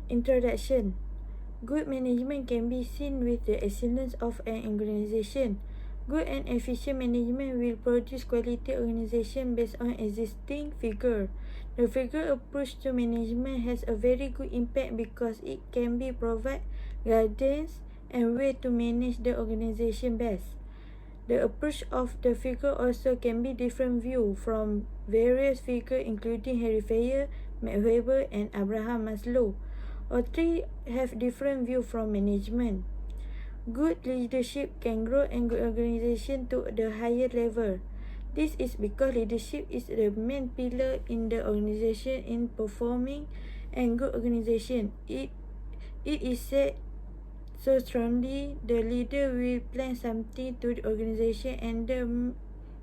Introduction. Good management can be seen with the excellence of an organization. Good and efficient management will produce quality organization based on existing figure. The figure approach to management has a very good impact because it can be provide guidance and way to manage the organization best. The approach of the figure also can be different view from various figures including Harry Fayer, Max Weber and Abraham Maslow. All three have different view from management. Good leadership can grow and good organization to the higher level. This is because leadership is the main pillar in the organization in performing and good organization. It is said so strongly the leader will plan something to the organization and the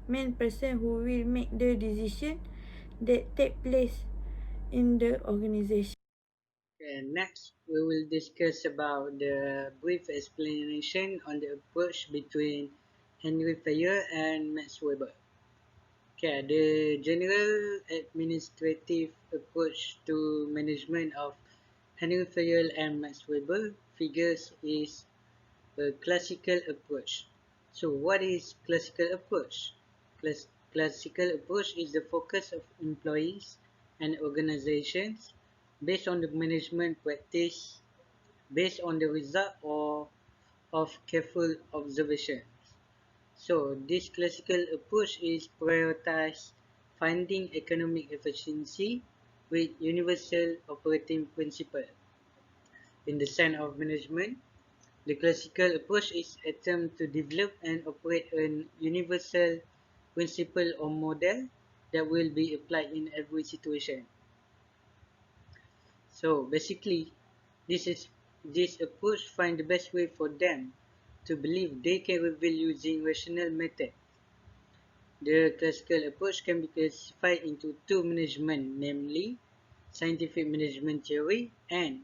main person who will make the decision that take place in the organization. And next, we will discuss about the brief explanation on the approach between Henry Fayer and Max Weber. Okay, the general administrative approach to management of Henry Fayer and Max Weber figures is a classical approach. So what is classical approach? Classical approach is the focus of employees and organizations based on the management practice based on the result or of careful observation. So this classical approach is prioritize finding economic efficiency with universal operating principle. In the sense of management, the classical approach is attempt to develop and operate a universal principle or model that will be applied in every situation. So basically, this approach find the best way for them to believe they can reveal using rational method. The classical approach can be classified into two management, namely scientific management theory and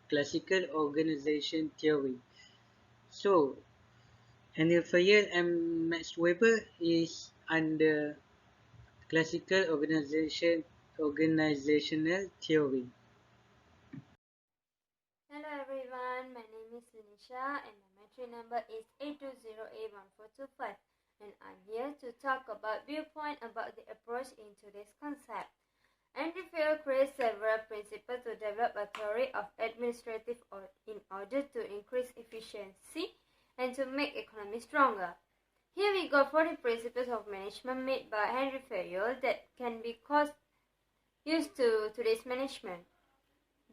classical organization theory. So Henry Fayol and Max Weber is under classical organizational theory. Hello everyone, my name is Linisha and my matric number is 820A1425 and I'm here to talk about viewpoint about the approach in today's concept. Henry Fayol creates several principles to develop a theory of administrative in order to increase efficiency and to make economy stronger. Here we go for the principles of management made by Henry Fayol that can be used to today's management.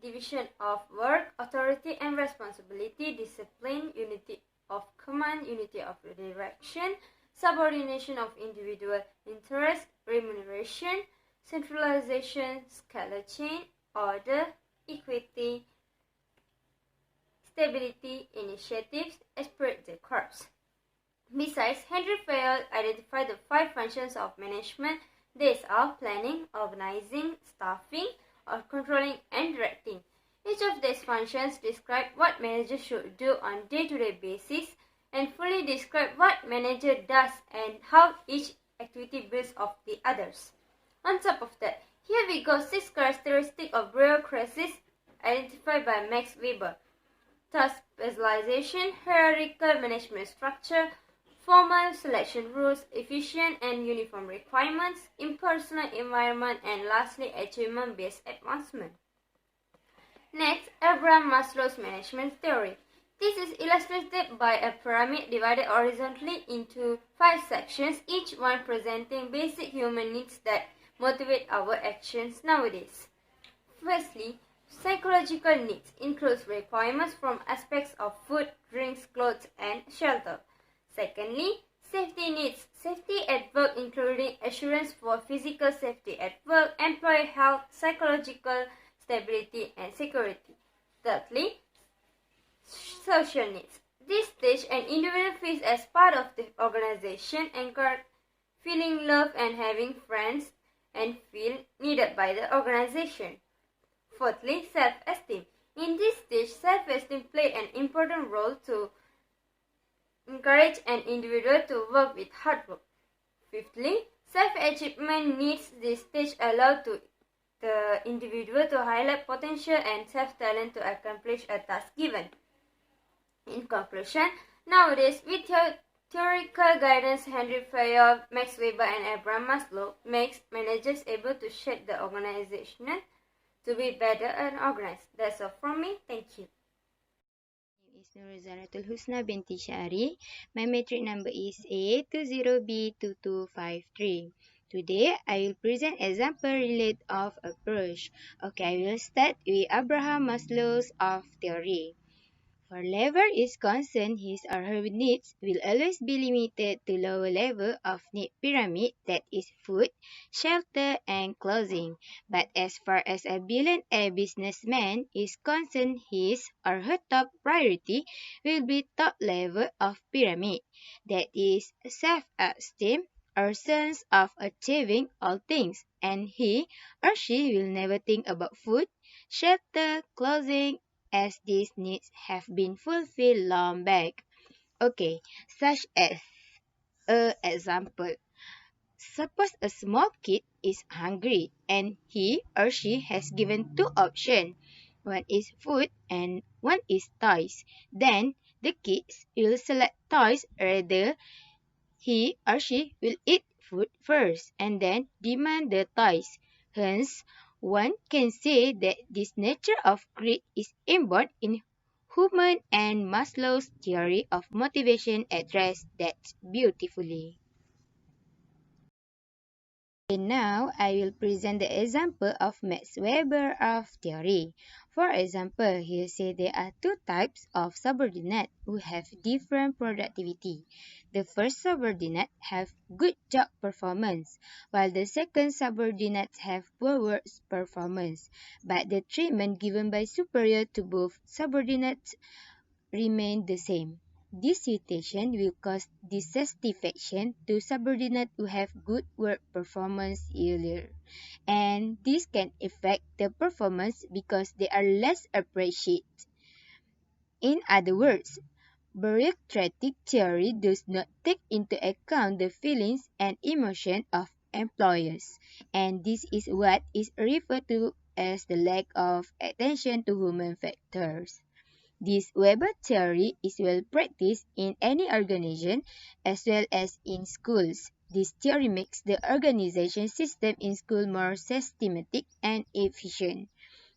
Division of work, authority and responsibility, discipline, unity of command, unity of direction, subordination of individual interest, remuneration, centralization, scalar chain, order, equity, stability, initiatives, esprit de corps. Besides, Henry Fayol identified the 5 functions of management. These are planning, organizing, staffing, or controlling and directing. Each of these functions describe what manager should do on day-to-day basis and fully describe what manager does and how each activity builds off the others. On top of that, here we go 6 characteristics of bureaucracies identified by Max Weber. Task specialization, hierarchical management structure, formal selection rules, efficient and uniform requirements, impersonal environment, and lastly, achievement-based advancement. Next, Abraham Maslow's management theory. This is illustrated by a pyramid divided horizontally into 5 sections, each one presenting basic human needs that motivate our actions nowadays. Firstly, psychological needs includes requirements from aspects of food, drinks, clothes, and shelter. Secondly, safety needs. Safety at work including assurance for physical safety at work, employee health, psychological stability and security. Thirdly, social needs. This stage an individual feels as part of the organization, encouraged, feeling loved and having friends and feel needed by the organization. Fourthly, self-esteem. In this stage, self-esteem plays an important role to encourage an individual to work with hard work. Fifthly, self-achievement needs this stage allow to the individual to highlight potential and self-talent to accomplish a task given. In conclusion, nowadays, with theoretical guidance, Henry Fayol, Max Weber, and Abraham Maslow makes managers able to shape the organization to be better and organized. That's all from me. Thank you. Is Nurzanatul Husna binti Syari. My metric number is A20B2253. Today, I will present example relate of approach. Okay, I will start with Abraham Maslow's of theory. For level is concerned, his or her needs will always be limited to lower level of need pyramid, that is food, shelter, and clothing. But as far as a billionaire businessman is concerned, his or her top priority will be top level of pyramid, that is self-esteem or sense of achieving all things, and he or she will never think about food, shelter, clothing, as these needs have been fulfilled long back. Okay, such as example. Suppose a small kid is hungry and he or she has given two options. One is food and one is toys. Then the kids will select toys, rather he or she will eat food first and then demand the toys. Hence, one can say that this nature of greed is inborn in human, and Maslow's theory of motivation addressed that beautifully. Okay, now I will present the example of Max Weber of theory. For example, here say there are two types of subordinate who have different productivity. The first subordinate have good job performance, while the second subordinate have poor work performance. But the treatment given by superior to both subordinates remain the same. This situation will cause dissatisfaction to subordinates who have good work performance earlier, and this can affect the performance because they are less appreciated. In other words, bureaucratic theory does not take into account the feelings and emotions of employers, and this is what is referred to as the lack of attention to human factors. This Weber theory is well practiced in any organization as well as in schools. This theory makes the organization system in school more systematic and efficient.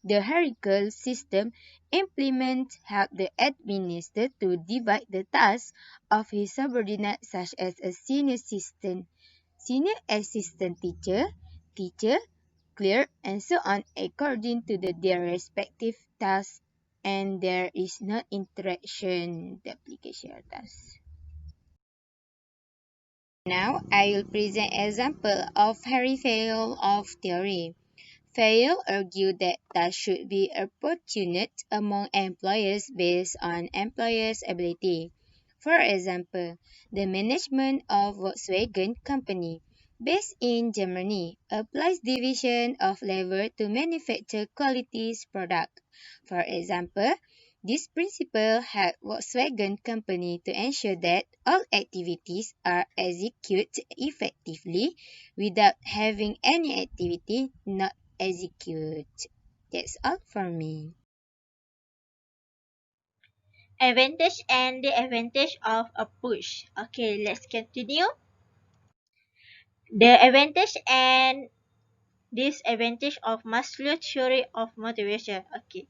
The hierarchical system implements help the administrator to divide the tasks of his subordinates, such as a senior assistant teacher, teacher, clerk, and so on according to their respective tasks, and there is no interaction duplication task. Now I will present example of Harry Fayol of theory. Fayol argued that tasks should be apportioned among employers based on employers' ability. For example, the management of Volkswagen Company, based in Germany, applies division of labor to manufacture quality products. For example, this principle helped Volkswagen Company to ensure that all activities are executed effectively without having any activity not execute. That's all for me. Advantage and disadvantage of a push. Okay, let's continue. The advantage and disadvantage of Maslow's theory of motivation. Okay.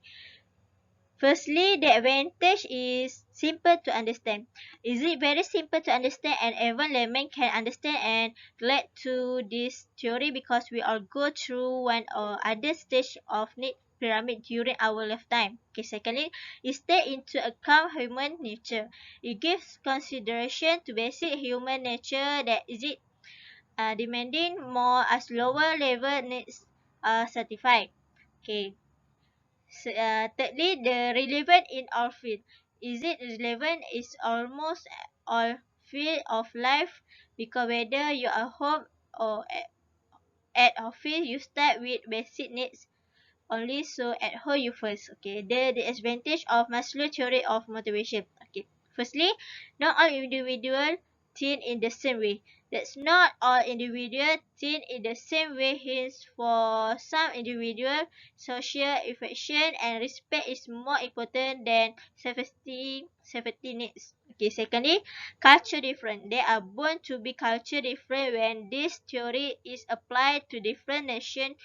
Firstly, the advantage is simple to understand. Is it very simple to understand, and even layman can understand and relate to this theory because we all go through one or other stage of need pyramid during our lifetime. Okay, secondly, it takes into account human nature. It gives consideration to basic human nature that is it demanding more as lower level needs are satisfied. Okay, thirdly, the relevant in all field. Is it relevant? Is almost all field of life because whether you are home or at office, you start with basic needs only. So at home you first. Okay. The advantage of Maslow theory of motivation. Okay. Firstly, not all individual think in the same way. That's not all individuals think in the same way. Hence, for some individuals, social affection and respect is more important than safety needs. Okay, secondly, culture different. They are born to be culture different when this theory is applied to different nations,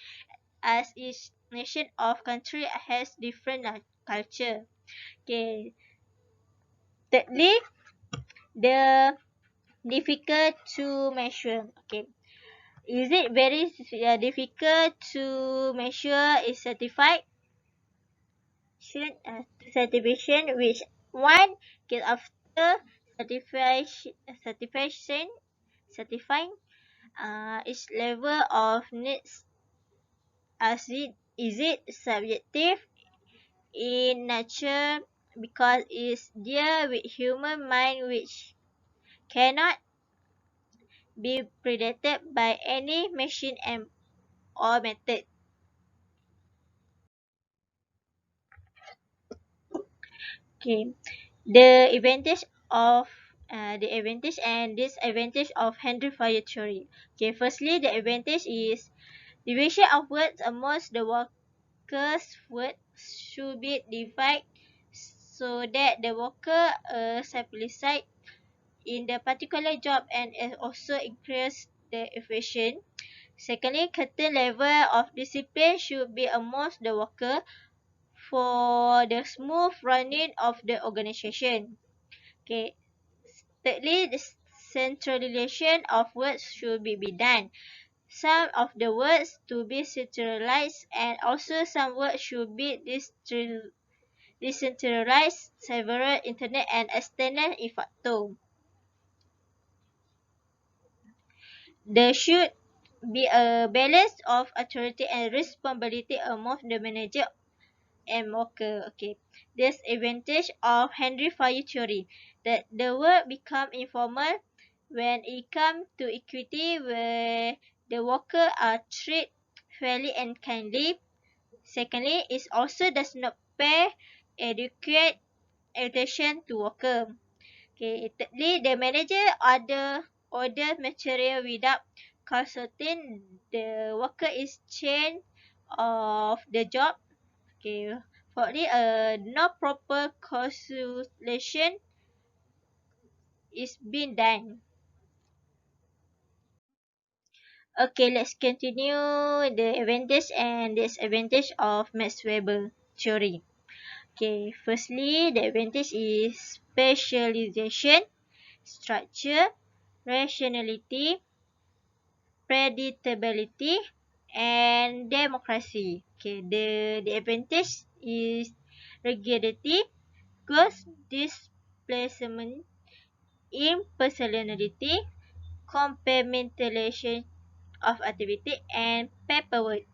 as each nation of country has different culture. Okay, thirdly, the difficult to measure. Okay, is it very difficult to measure is certification which one get after certification certifying its level of needs, as it is it subjective in nature because it's deal with human mind which cannot be predicted by any machine and or method. Okay, the advantage and disadvantage of Henry Fire theory. Okay, firstly, the advantage is division of words amongst the workers' words should be divided so that the worker specialized in the particular job and also increase the efficiency. Secondly, certain level of discipline should be amongst the worker for the smooth running of the organization. Okay. Thirdly, the centralization of words should be done. Some of the words to be centralized and also some words should be decentralized, several internet and external factor. There should be a balance of authority and responsibility among the manager and worker. Okay. This advantage of Henry Fire theory that the work become informal when it comes to equity where the worker are treated fairly and kindly. Secondly, it also does not pay adequate attention to worker. Okay. Thirdly, the manager order material without consulting the worker is change of the job. Okay. Fourthly, no proper consultation is being done. Okay, let's continue the advantage and disadvantage of Max Weber theory. Okay, firstly, the advantage is specialization, structure, rationality, predictability, and democracy. Okay, the advantage is rigidity, cost displacement, impersonality, compartmentalization of activity, and paperwork.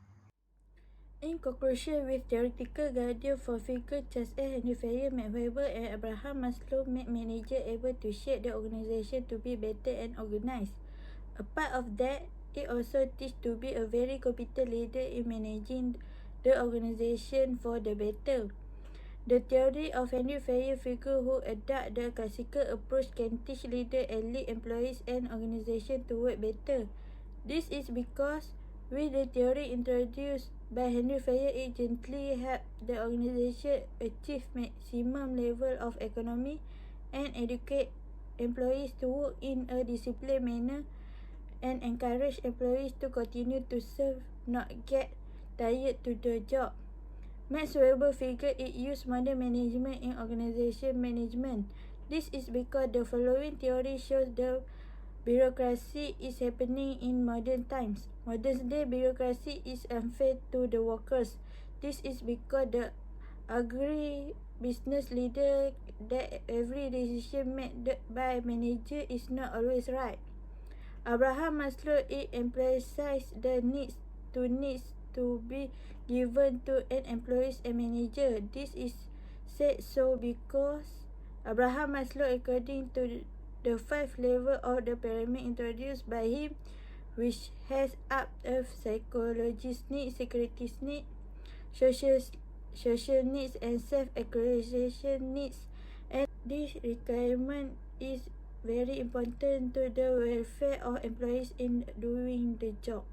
In conclusion, with theoretical guidance for figures such as Henry Fayol, Max Weber, and Abraham Maslow made managers able to shape the organization to be better and organized. A part of that, it also teaches to be a very competent leader in managing the organization for the better. The theory of Henry Fayol figure who adopt the classical approach can teach leaders and lead employees and organizations to work better. This is because with the theory introduced by Henry Fayol, it gently helped the organization achieve maximum level of economy and educate employees to work in a disciplined manner and encourage employees to continue to serve, not get tired to the job. Max Weber figured it used modern management in organization management. This is because the following theory shows the bureaucracy is happening in modern times. Modern day bureaucracy is unfair to the workers. This is because the agree business leader that every decision made by manager is not always right. Abraham Maslow emphasized the needs to be given to an employee and manager. This is said so because Abraham Maslow, according to the 5 levels of the pyramid introduced by him, which has up of psychologist needs, security needs, social needs, and self-actualization needs, and this requirement is very important to the welfare of employees in doing the job.